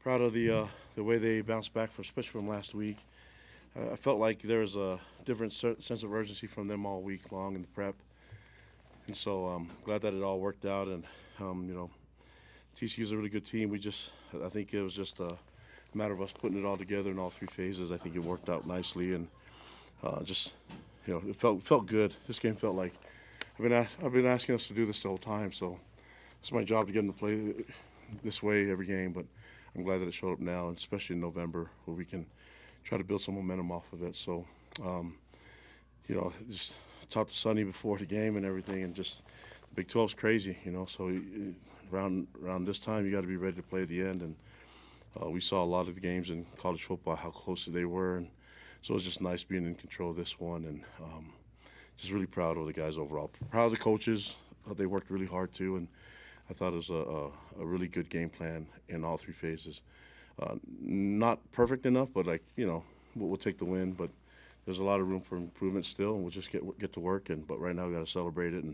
Proud of the way they bounced back, especially from last week. I felt like there was a different sense of urgency from them all week long in the prep, and so glad that it all worked out. And TCU is a really good team. I think it was just a matter of us putting it all together in all three phases. I think it worked out nicely, and it felt good. This game felt like I've been asking us to do this the whole time, so it's my job to get them to play this way every game. But I'm glad that it showed up now, and especially in November, where we can try to build some momentum off of it. So, just talked to Sonny before the game and everything, and just Big 12's crazy, So around this time, you got to be ready to play at the end, and we saw a lot of the games in college football how close they were, and so it was just nice being in control of this one, and just really proud of the guys overall. Proud of the coaches. Thought they worked really hard too, and I thought it was a really good game plan in all three phases. Not perfect enough, but we'll take the win. But there's a lot of room for improvement still, and we'll just get to work. But right now we got to celebrate it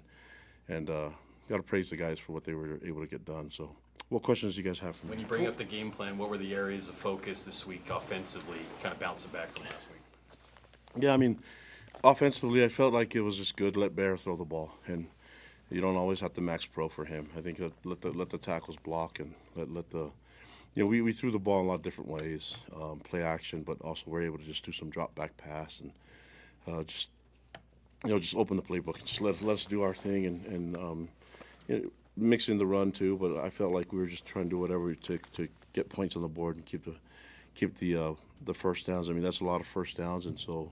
and got to praise the guys for what they were able to get done. So, what questions do you guys have for me? When you bring up the game plan, what were the areas of focus this week offensively, kind of bouncing back from last week? Yeah, offensively, I felt like it was just good. Let Bear throw the ball, and you don't always have to max pro for him. I think let the tackles block and let the we threw the ball in a lot of different ways, play action, but also we're able to just do some drop back pass and just open the playbook and just let us do our thing and mix in the run too. But I felt like we were just trying to do whatever we took to get points on the board and keep the first downs. That's a lot of first downs, and so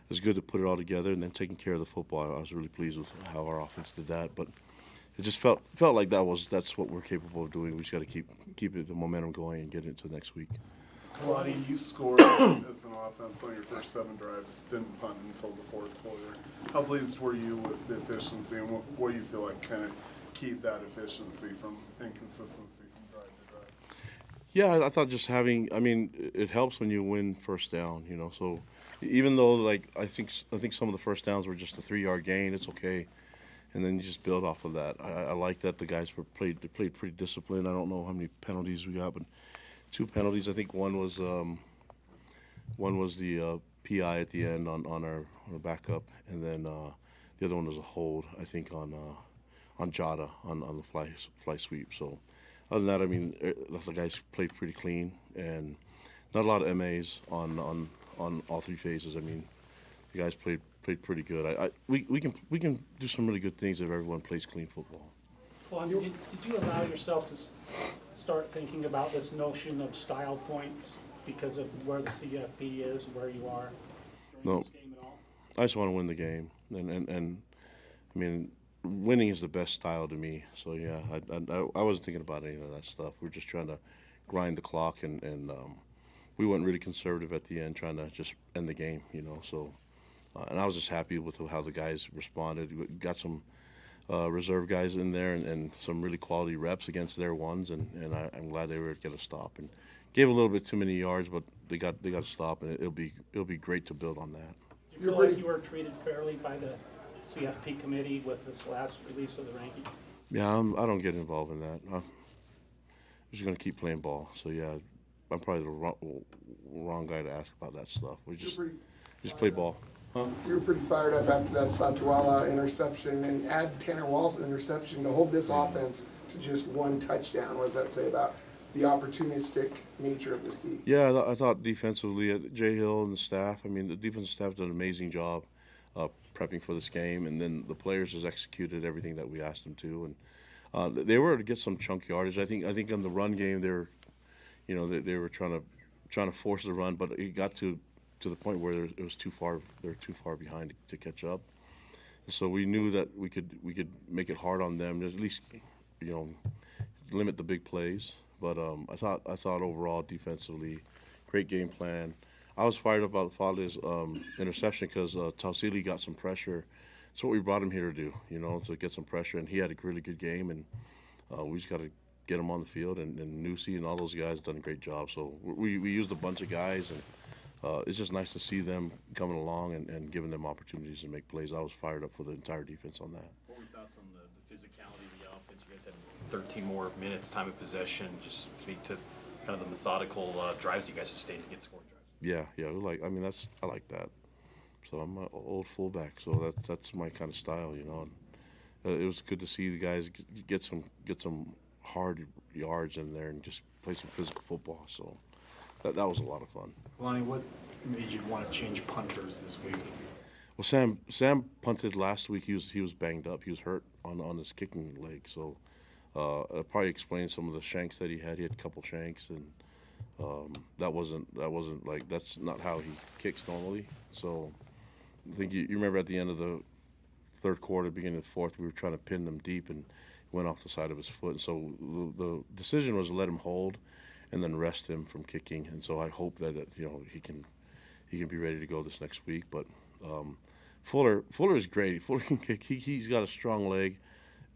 it's good to put it all together and then taking care of the football. I was really pleased with how our offense did that, but it just felt like that's what we're capable of doing. We just got to keep the momentum going and get into next week. Kalani, you scored as an offense on your first 7 drives, didn't punt until the fourth quarter. How pleased were you with the efficiency, and what do you feel like kind of keep that efficiency from inconsistency from drive to drive? Yeah, I thought just it helps when you win first down, So even though I think some of the first downs were just a 3-yard gain, it's okay, and then you just build off of that. I like that the guys played pretty disciplined. I don't know how many penalties we got, but 2 penalties. I think one was the PI at the end on our backup, and then the other one was a hold. I think on Jada on the fly sweep. So other than that, the guys played pretty clean and not a lot of MAs on all three phases. The guys played pretty good. We can do some really good things if everyone plays clean football. Well, did you allow yourself to start thinking about this notion of style points because of where the CFP is, where you are during this game at all? I just want to win the game, and winning is the best style to me. So yeah, I wasn't thinking about any of that stuff. We're just trying to grind the clock, and we went really conservative at the end, trying to just end the game. So and I was just happy with how the guys responded. We got some reserve guys in there and some really quality reps against their ones, and I'm glad they were able to get a stop and gave a little bit too many yards, but they got a stop, and it'll be great to build on that. Do you feel like you were treated fairly by the CFP committee with this last release of the ranking? Yeah, I don't get involved in that. I'm just going to keep playing ball. So yeah, I'm probably the wrong guy to ask about that stuff. We just play ball. Huh? You were pretty fired up after that Satuala interception, and add Tanner Wall's interception to hold this offense to just 1 touchdown. What does that say about the opportunistic nature of this team? Yeah, I thought defensively, Jay Hill and the staff, the defensive staff did an amazing job prepping for this game, and then the players just executed everything that we asked them to, and they were to get some chunk yardage. I think in the run game they were trying to force the run, but it got to the point where it was too far. They were too far behind to catch up. And so we knew that we could make it hard on them, at least limit the big plays. But I thought overall defensively, great game plan. I was fired up about Fale's interception because Tausili got some pressure. That's what we brought him here to do, to get some pressure. And he had a really good game, and we just got to get him on the field. And Nusi and all those guys done a great job. So we used a bunch of guys, and it's just nice to see them coming along and giving them opportunities to make plays. I was fired up for the entire defense on that. What were your thoughts on the physicality of the offense? You guys had 13 more minutes, time of possession. Just speak to kind of the methodical drives you guys sustained to get scoring drives. Yeah, I mean, I like that. So I'm an old fullback, so that's my kind of style, you know. And, it was good to see the guys get some hard yards in there and just play some physical football. So that was a lot of fun. Lonnie, what made you want to change punters this week? Well, Sam punted last week. He was banged up. He was hurt on his kicking leg. So that probably explains some of the shanks that he had. He had a couple shanks, and that wasn't like that's not how he kicks normally. So I think you remember at the end of the third quarter, beginning of the fourth, we were trying to pin them deep, and he went off the side of his foot. And so the decision was to let him hold, and then rest him from kicking. And so I hope that he can be ready to go this next week. But Fuller is great. Fuller can kick. He's got a strong leg.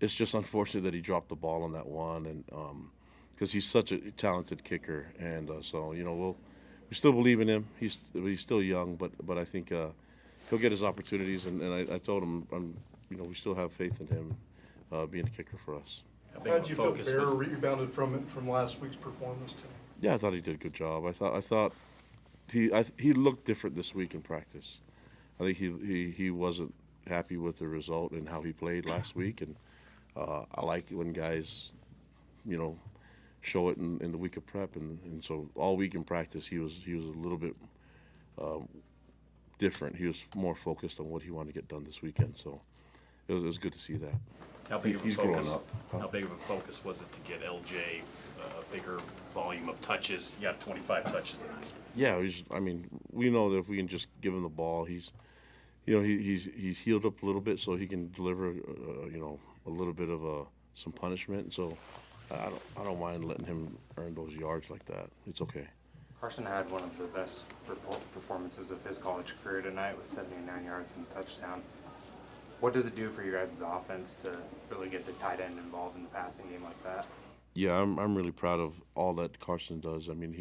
It's just unfortunate that he dropped the ball on that one, and because he's such a talented kicker. And so we still believe in him. He's still young, but I think he'll get his opportunities. And I told him, we still have faith in him being a kicker for us. How did you feel Bear rebounded from last week's performance today? Yeah, I thought he did a good job. I thought he looked different this week in practice. I think he wasn't happy with the result and how he played last week, and I like it when guys, show it in the week of prep, and so all week in practice he was a little bit different. He was more focused on what he wanted to get done this weekend. So it was good to see that. How big of a He's focus? growing up. Huh? How big of a focus was it to get LJ a bigger volume of touches? You got 25 touches tonight. Yeah, we know that if we can just give him the ball, he's healed up a little bit, so he can deliver, a little bit of some punishment. So I don't mind letting him earn those yards like that. It's okay. Carson had one of the best performances of his college career tonight with 79 yards and a touchdown. What does it do for you guys' offense to really get the tight end involved in the passing game like that? Yeah, I'm really proud of all that Carson does. I mean,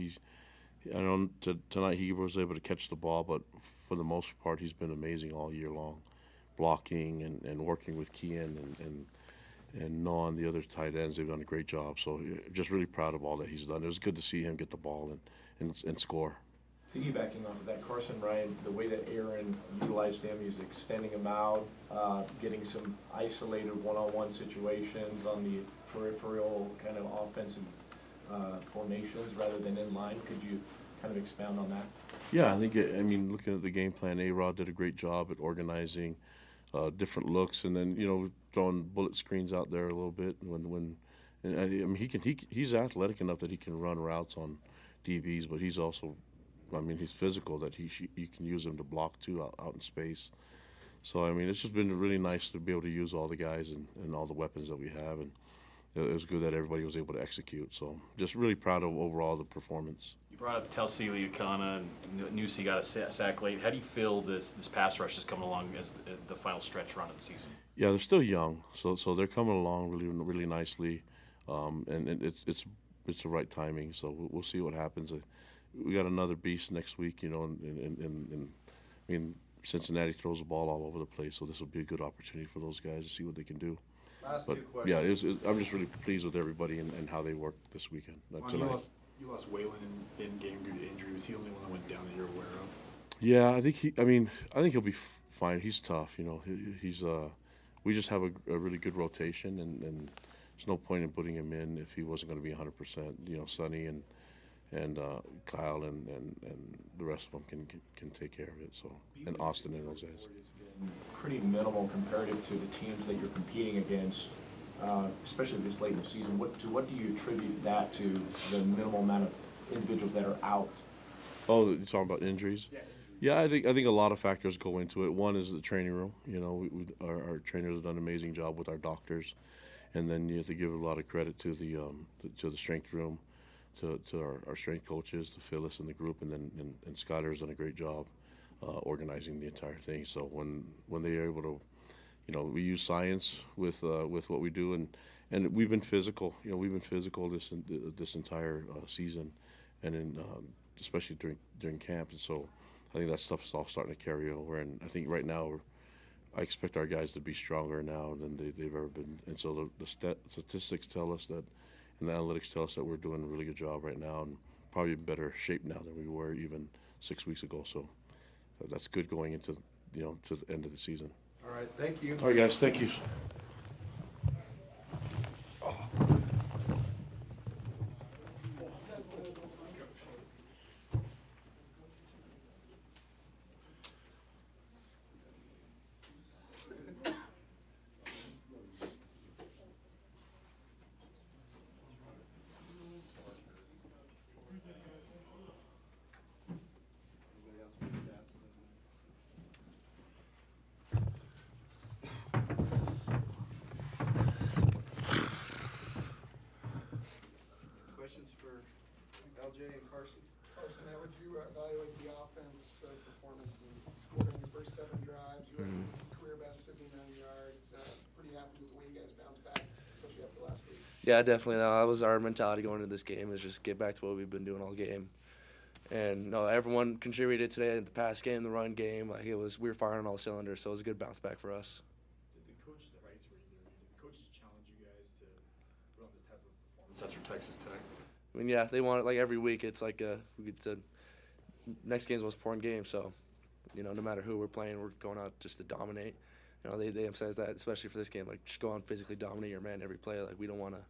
tonight he was able to catch the ball, but for the most part, he's been amazing all year long, blocking and working with Kian and Noah and the other tight ends. They've done a great job. So just really proud of all that he's done. It was good to see him get the ball and score. Piggybacking off of that, Carson Ryan, the way that Aaron utilized him, he was extending him out, getting some isolated one-on-one situations on the peripheral kind of offensive formations rather than in line. Could you kind of expound on that? Yeah, looking at the game plan, A-Rod did a great job at organizing different looks, and then throwing bullet screens out there a little bit. He's athletic enough that he can run routes on DBs, but he's also, he's physical that you can use him to block too out in space. So it's just been really nice to be able to use all the guys and all the weapons that we have, and it was good that everybody was able to execute. So just really proud of overall the performance. You brought up Telsili Ukana, and Newsy got a sack late. How do you feel this pass rush is coming along as the final stretch run of the season? Yeah, they're still young, so they're coming along really nicely, and it's the right timing. So we'll see what happens. We got another beast next week, Cincinnati throws the ball all over the place, so this will be a good opportunity for those guys to see what they can do. Last But two questions. yeah, I'm just really pleased with everybody and how they worked this weekend tonight. You lost Waylon in game due to injury. Was he the only one that went down that you're aware of? Yeah, I think he'll be fine. He's tough, He's we just have a really good rotation, and there's no point in putting him in if he wasn't going to be 100%. Sonny and Kyle and the rest of them can take care of it. So, and Austin and those guys. Pretty minimal comparative to the teams that you're competing against, especially this late in the season. What do you attribute that to, the minimal amount of individuals that are out? Oh, you're talking about injuries? Yeah, I think a lot of factors go into it. One is the training room. Our trainers have done an amazing job with our doctors, and then you have to give a lot of credit to the strength room, to our strength coaches, to Phyllis and the group, and Skylar's done a great job organizing the entire thing. So when they're able to, we use science with what we do, and we've been physical. We've been physical this entire season, and especially during camp. And so I think that stuff is all starting to carry over. And I think right now I expect our guys to be stronger now than they've ever been. And so the statistics tell us that and the analytics tell us that we're doing a really good job right now, and probably in better shape now than we were even 6 weeks ago. So that's good going into to the end of the season. All right, thank you. All right, guys, thank you. Questions for LJ and Carson? Carson, how would you evaluate the offense performance? You scored on your first 7 drives. You had career best 79 yards. Pretty happy with the way you guys bounced back, especially after last week. Yeah, definitely. No, that was our mentality going into this game, is just get back to what we've been doing all game. And no, everyone contributed today in the pass game, the run game. Like we were firing on all cylinders, so it was a good bounce back for us. Did the coaches challenge you guys to put on this type of performance after Texas Tech? I mean, yeah, they want it like every week. It's like we said, next game's the most important game. So, no matter who we're playing, we're going out just to dominate. They emphasize that, especially for this game. Like, just go out and physically dominate your man every play. Like, we don't want to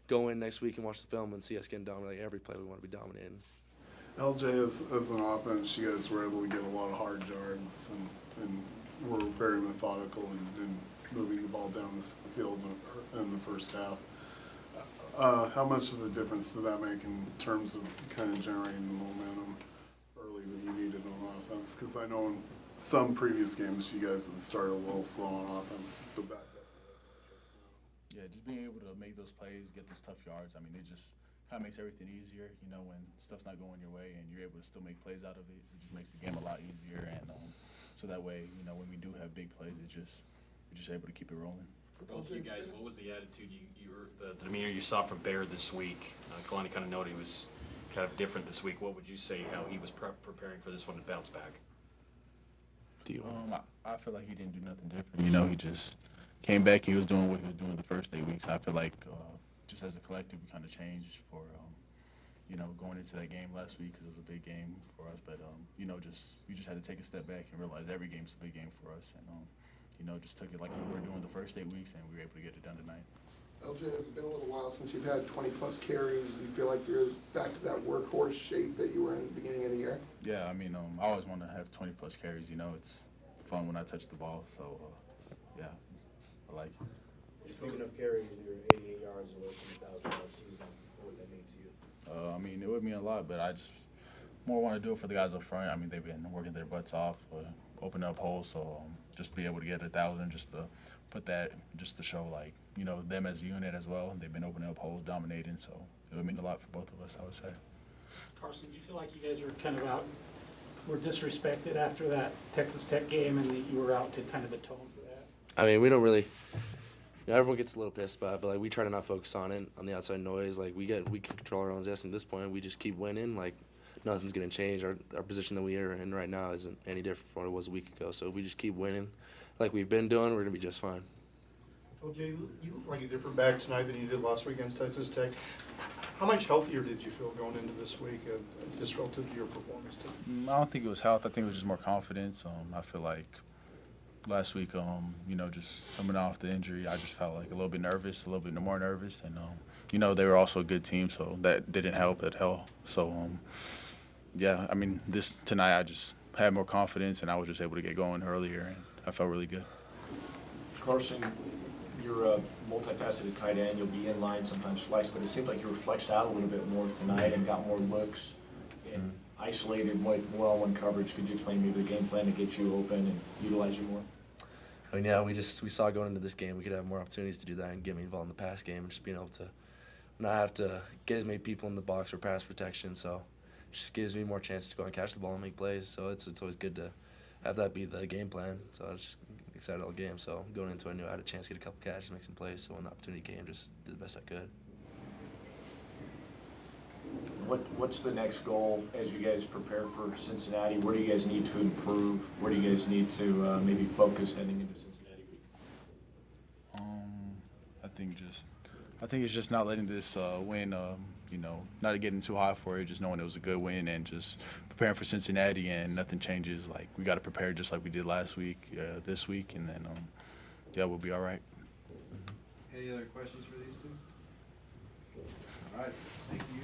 go in next week and watch the film and see us getting dominated. Like, every play we want to be dominating. LJ, as an offense, you guys were able to get a lot of hard yards and were very methodical in moving the ball down the field in the first half. How much of a difference did that make in terms of kind of generating the momentum early that you needed on offense? Because I know in some previous games you guys had started a little slow on offense, but that definitely wasn't the case tonight. Yeah, just being able to make those plays, get those tough yards. I mean, it just kind of makes everything easier. When stuff's not going your way and you're able to still make plays out of it, it just makes the game a lot easier. And so that way, when we do have big plays, we're just able to keep it rolling. For both of you guys, what was the attitude the demeanor you saw from Bear this week? Kalani kind of noted he was kind of different this week. What would you say how he was preparing for this one to bounce back? I feel like he didn't do nothing different. He just came back. He was doing what he was doing the first 8 weeks. I feel like just as a collective, we kind of changed for going into that game last week because it was a big game for us. But we just had to take a step back and realize every game's a big game for us, and just took it like we were doing the first 8 weeks, and we were able to get it done tonight. LJ, it's been a little while since you've had 20-plus carries. Do you feel like you're back to that workhorse shape that you were in the beginning of the year? Yeah, I mean, I always want to have 20-plus carries. It's fun when I touch the ball, so yeah, I like it. Speaking of carries, you're 88 yards away from the 1,000-yard season. What would that mean to you? I mean, it would mean a lot, but I just more want to do it for the guys up front. I mean, they've been working their butts off, opening up holes, so just to be able to get 1,000, just to put that, just to show, like, them as a unit as well. They've been opening up holes, dominating, so it would mean a lot for both of us, I would say. Carson, do you feel like you guys were disrespected after that Texas Tech game, and that you were out to kind of atone for that? I mean, we don't really. Everyone gets a little pissed about it, but we try to not focus on it, on the outside noise. Like we can control our own destiny. At this point, we just keep winning. Like nothing's gonna change. Our position that we are in right now isn't any different from what it was a week ago. So if we just keep winning, like we've been doing, we're gonna be just fine. LJ, you look like a different back tonight than you did last week against Texas Tech. How much healthier did you feel going into this week, just relative to your performance today? I don't think it was health. I think it was just more confidence. I feel like last week, just coming off the injury, I just felt like a little bit nervous, a little bit more nervous. And, they were also a good team, so that didn't help at all. So, yeah, I mean, tonight I just had more confidence, and I was just able to get going earlier, and I felt really good. Carson, you're a multifaceted tight end. You'll be in line, sometimes flex, but it seems like you were flexed out a little bit more tonight and got more looks and isolated one-on-one coverage. Could you explain maybe the game plan to get you open and utilize you more? I mean, yeah, we saw going into this game we could have more opportunities to do that and get me involved in the pass game and just being able to not have to get as many people in the box for pass protection. So it just gives me more chances to go and catch the ball and make plays. So it's always good to have that be the game plan. So I was just excited all game. So going into it, I knew I had a chance to get a couple catches, make some plays. So when the opportunity came, just did the best I could. What's the next goal as you guys prepare for Cincinnati? Where do you guys need to improve? Where do you guys need to maybe focus heading into Cincinnati week? I think just I think it's just not letting this win, not getting too high for it, just knowing it was a good win and just preparing for Cincinnati and nothing changes. Like, we got to prepare just like we did last week, this week, and then, we'll be all right. Any other questions for these two? All right, thank you.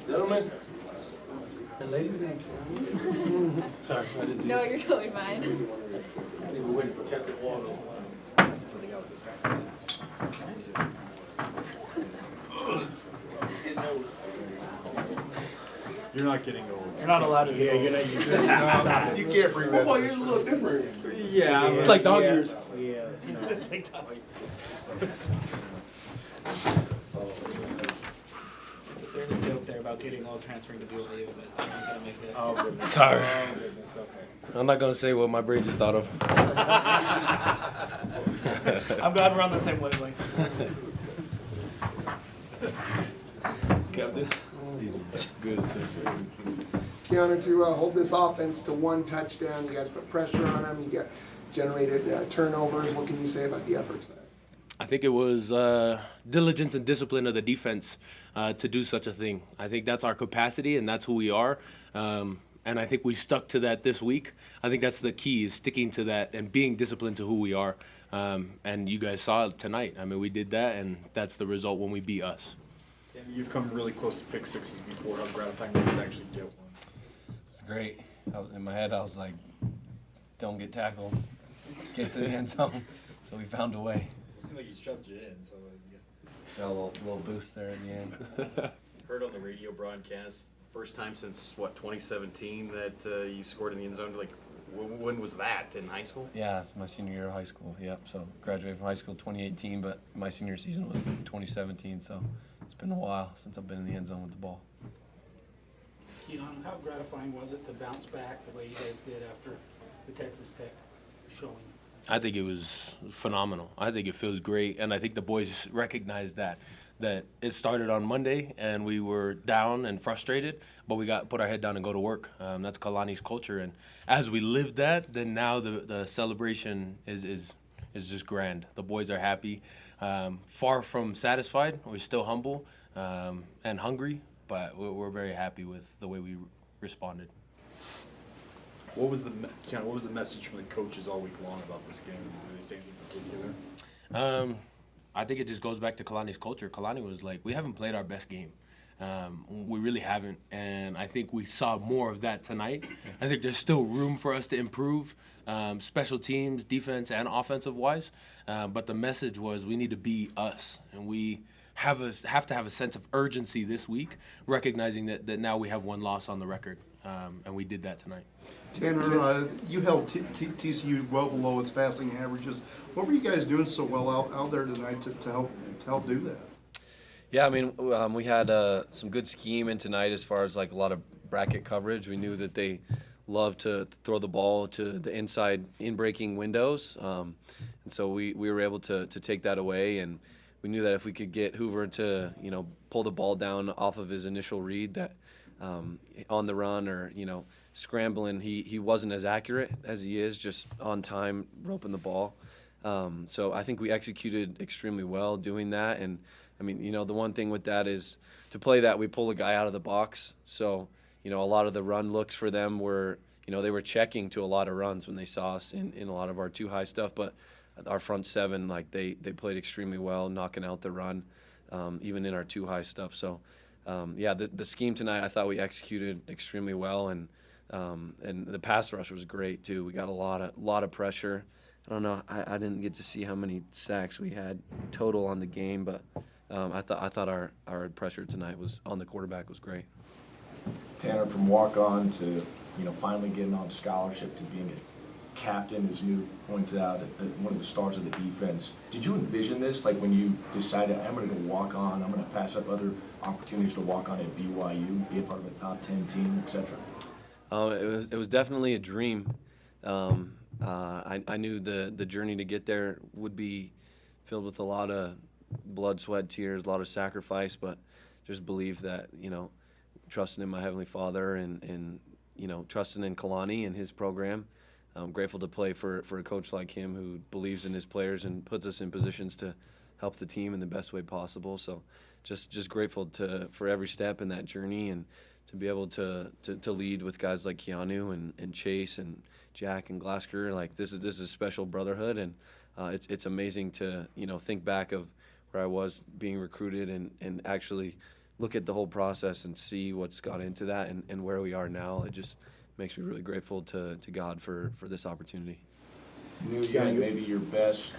Gentlemen. And ladies. Sorry, I didn't see No, you're totally fine. I think we're waiting for Captain Waldo. You're not getting old. You're not allowed to. Yeah, you're not. You can't bring that. Football year's a little different. Yeah, It's like dog years. Yeah. There's a joke there about getting all transferring to BYU, but I'm not gonna make that. Oh, goodness. Sorry. Oh, goodness, okay. I'm not going to say what my brain just thought of. I'm glad we're on the same wavelength. Captain. Good, sir. Keanu, to hold this offense to one touchdown, you guys put pressure on them, you got generated turnovers. What can you say about the effort tonight? I think it was diligence and discipline of the defense to do such a thing. I think that's our capacity and that's who we are. And I think we stuck to that this week. I think that's the key, is sticking to that and being disciplined to who we are. And you guys saw it tonight. I mean, we did that, and that's the result when we beat us. And you've come really close to pick sixes before. How gratifying was it to actually get one? It's great. In my head, I was like, don't get tackled. Get to the end zone. So we found a way. It seemed like he shoved you in, so I guess. Got a little boost there in the end. Heard on the radio broadcast, first time since, 2017 that you scored in the end zone? Like, when was that, in high school? Yeah, it's my senior year of high school. Yep. So graduated from high school 2018, but my senior season was 2017. So it's been a while since I've been in the end zone with the ball. Keon, how gratifying was it to bounce back the way you guys did after the Texas Tech showing? I think it was phenomenal. I think it feels great, and I think the boys recognized that it started on Monday, and we were down and frustrated, but we put our head down and go to work. That's Kalani's culture, and as we lived that, then now the celebration is just grand. The boys are happy, far from satisfied. We're still humble and hungry, but we're very happy with the way we responded. What was the message from the coaches all week long about this game? Did they say anything in particular? I think it just goes back to Kalani's culture. Kalani was like, we haven't played our best game. We really haven't, and I think we saw more of that tonight. I think there's still room for us to improve, special teams, defense, and offensive-wise. But the message was we need to be us, and we have to have a sense of urgency this week, recognizing that now we have one loss on the record, and we did that tonight. Tanner, you held TCU well below its passing averages. What were you guys doing so well out there tonight to help do that? Yeah, I mean, we had some good scheme in tonight as far as like a lot of bracket coverage. We knew that they love to throw the ball to the inside in-breaking windows, and so we were able to take that away. And we knew that if we could get Hoover to pull the ball down off of his initial read, that on the run or scrambling, he wasn't as accurate as he is just on time roping the ball. So I think we executed extremely well doing that. And I mean, the one thing with that is to play that, we pull a guy out of the box. So, a lot of the run looks for them were, they were checking to a lot of runs when they saw us in a lot of our too high stuff. But our front seven, like they played extremely well, knocking out the run, even in our too high stuff. So, the scheme tonight, I thought we executed extremely well. And the pass rush was great too. We got a lot of pressure. I don't know. I didn't get to see how many sacks we had total on the game, but I thought our pressure tonight was on the quarterback was great. Tanner, from walk-on to finally getting on scholarship to being a captain, as you points out, one of the stars of the defense. Did you envision this, like when you decided I'm going to go walk on, I'm going to pass up other opportunities to walk on at BYU, be a part of a top 10 team, etc.? It was definitely a dream. I knew the journey to get there would be filled with a lot of blood, sweat, tears, a lot of sacrifice, but just believe that, trusting in my Heavenly Father and trusting in Kalani and his program. I'm grateful to play for a coach like him who believes in his players and puts us in positions to help the team in the best way possible. So just grateful for every step in that journey and to be able to lead with guys like Keanu and Chase and Jack and Glasker. Like this is a special brotherhood, and it's amazing to think back of where I was being recruited and actually look at the whole process and see what's gone into that and where we are now. It just makes me really grateful to God for this opportunity. Knew you had maybe your best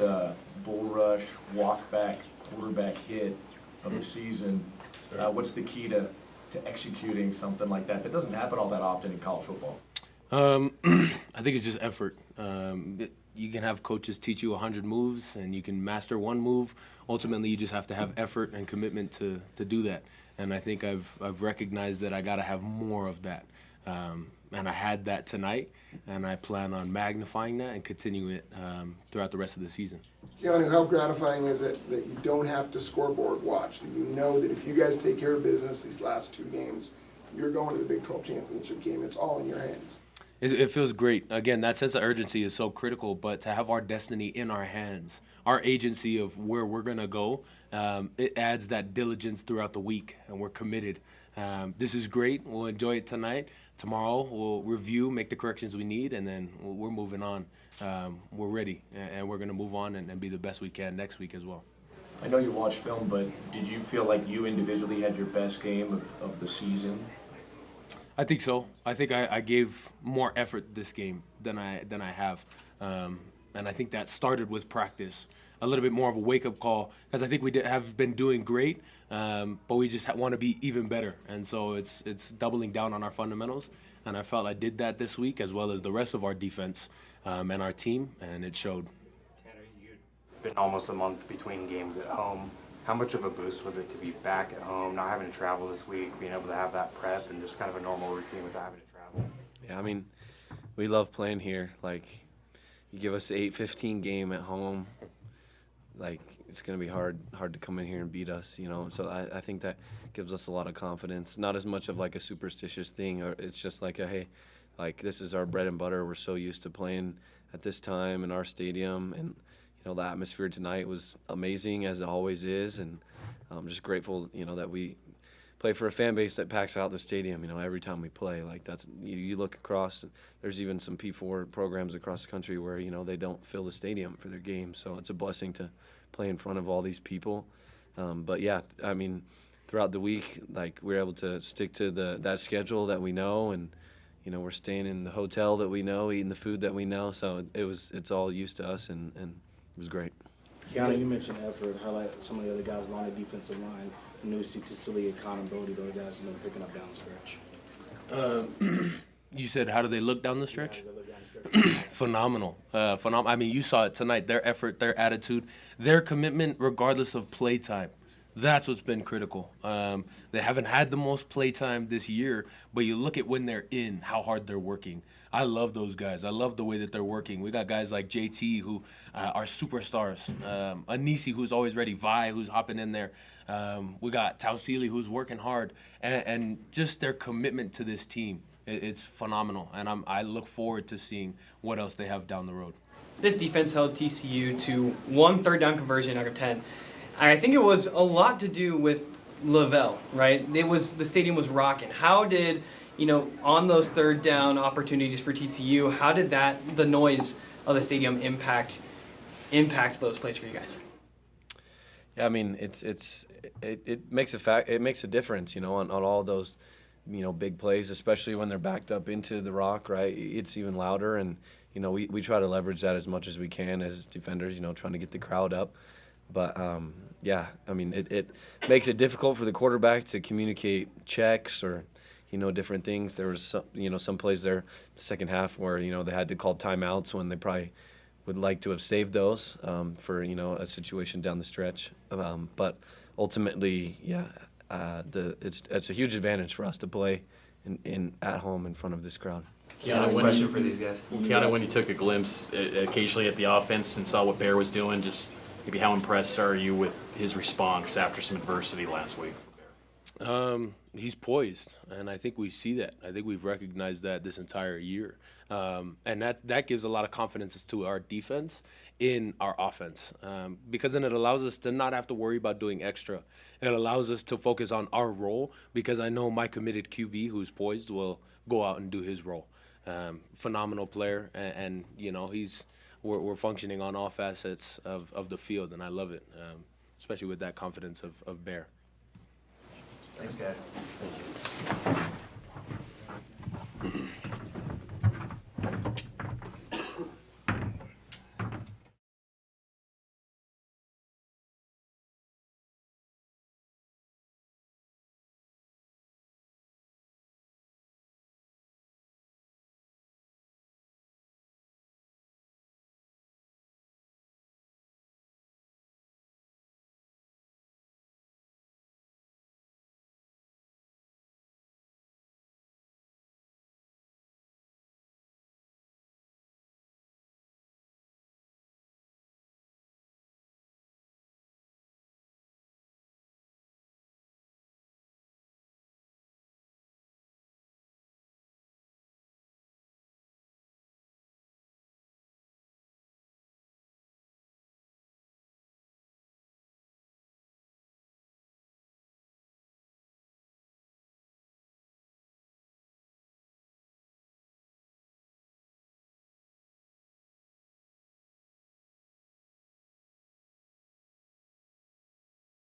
bull rush, walk back, quarterback hit of the season. What's the key to executing something like that doesn't happen all that often in college football? I think it's just effort. You can have coaches teach you 100 moves and you can master one move. Ultimately, you just have to have effort and commitment to do that. And I think I've recognized that I got to have more of that. And I had that tonight, and I plan on magnifying that and continuing it throughout the rest of the season. Keanu, how gratifying is it that you don't have to scoreboard watch, that you know that if you guys take care of business these last 2 games, you're going to the Big 12 championship game. It's all in your hands. It feels great. Again, that sense of urgency is so critical, but to have our destiny in our hands, our agency of where we're going to go, it adds that diligence throughout the week, and we're committed. This is great. We'll enjoy it tonight. Tomorrow, we'll review, make the corrections we need, and then we're moving on. We're ready, and we're going to move on and be the best we can next week as well. I know you watched film, but did you feel like you individually had your best game of the season? I think so. I think I gave more effort this game than I have, and I think that started with practice. A little bit more of a wake-up call because I think we have been doing great, but we just want to be even better. And so it's doubling down on our fundamentals, and I felt I did that this week as well as the rest of our defense and our team, and it showed. Tanner, you'd been almost a month between games at home. How much of a boost was it to be back at home, not having to travel this week, being able to have that prep and just kind of a normal routine without having to travel? Yeah, I mean, we love playing here. Like, you give us an 8-15 game at home, like it's going to be hard to come in here and beat us, So I think that gives us a lot of confidence. Not as much of like a superstitious thing, or it's just like hey, like this is our bread and butter. We're so used to playing at this time in our stadium, and the atmosphere tonight was amazing as it always is, and I'm just grateful, that we play for a fan base that packs out the stadium, every time we play. Like that's you look across, there's even some P4 programs across the country where they don't fill the stadium for their games, so it's a blessing to play in front of all these people. But yeah, I mean, throughout the week, like we're able to stick to that schedule that we know, and we're staying in the hotel that we know, eating the food that we know, so it's all used to us, and it was great. Keanu, you mentioned effort. Highlight some of the other guys along the defensive line. Nusi, Tassili, and Connor Brody, those guys have been picking up down the stretch. You said, how do they look down the stretch? Yeah, they look down the stretch. Phenomenal. I mean, you saw it tonight. Their effort, their attitude, their commitment, regardless of play time. That's what's been critical. They haven't had the most play time this year, but you look at when they're in, how hard they're working. I love those guys. I love the way that they're working. We got guys like JT who are superstars. Anisi, who's always ready. Vi, who's hopping in there. We got Tausili, who's working hard. And just their commitment to this team. It's phenomenal. And I look forward to seeing what else they have down the road. This defense held TCU to 1 third-down conversion out of 10. I think it was a lot to do with Lavelle, right? The stadium was rocking. How did, on those third down opportunities for TCU, how did the noise of the stadium impact those plays for you guys? Yeah, I mean, it makes a difference, on all those, big plays, especially when they're backed up into the rock, right? It's even louder, and we try to leverage that as much as we can as defenders, trying to get the crowd up. But yeah, I mean, it makes it difficult for the quarterback to communicate checks or different things. There was some plays there the second half where they had to call timeouts when they probably would like to have saved those for a situation down the stretch. But ultimately, yeah, it's a huge advantage for us to play in at home in front of this crowd. Last question for these guys. Keanu, when you took a glimpse occasionally at the offense and saw what Bear was doing, just maybe how impressed are you with his response after some adversity last week? He's poised, and I think we see that. I think we've recognized that this entire year, and that gives a lot of confidence to our defense in our offense, because then it allows us to not have to worry about doing extra. It allows us to focus on our role, because I know my committed QB, who's poised, will go out and do his role. Phenomenal player, and you know we're functioning on all facets of the field, and I love it, especially with that confidence of Bear. Thanks, guys. Thank you.